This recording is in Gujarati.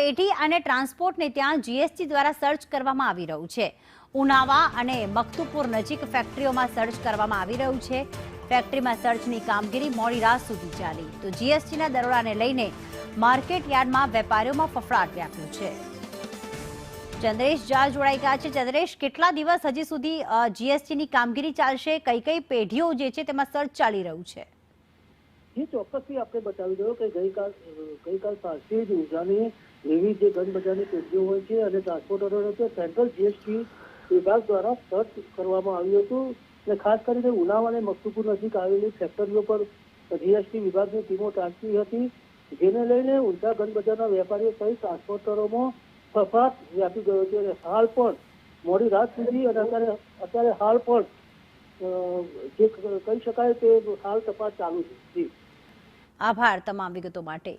પેઢી અને ટ્રાન્સપોર્ટને ત્યાં જીએસટી દ્વારા સર્ચ કરવામાં આવી રહ્યું છે। ઉનાવા અને મખતુપુર નજીક ફેક્ટરીઓમાં સર્ચ કરવામાં આવી રહ્યું છે। ફેક્ટરીમાં સર્ચની કામગીરી મોડી રાત સુધી ચાલી તો જીએસટીના દરોડાને લઈને માર્કેટ યાર્ડમાં વેપારીઓમાં ફફડાટ વ્યાપ્યો છે। ચંદ્રેશ જાળ જોડાઈ ગયા છે। ચંદ્રેશ, કેટલા દિવસ હજી સુધી જીએસટીની કામગીરી ચાલશે? કઈ કઈ પેઢીઓ જે છે તેમાં સર્ચ ચાલી રહ્યું છે? જે ચોક્કસથી આપણે બતાવી દો કે ગઈકાલ પારથી જ ઉર્જાની વિવિધ જે ગંજ બજારની પેઢીઓ હોય છે અને ટ્રાન્સપોર્ટરોને સેન્ટ્રલ જીએસટી વિભાગ દ્વારા સર્ચ કરવામાં આવ્યું હતું અને ખાસ કરીને ઉનાવા અને મખતુપુર નજીક આવેલી ફેક્ટરીઓ પર જીએસટી વિભાગની ટીમો ટાંકી હતી, જેને લઈને ઊંઝા ગંજ બજારના વેપારીઓ સહિત ટ્રાન્સપોર્ટરોમાં ફફડાટ વ્યાપી ગયો છે અને હાલ પણ મોડી રાત સુધી અને અત્યારે હાલ પણ જે કહી શકાય તે હાલ તપાસ ચાલુ છે। આભાર તમામ વિગતો માટે।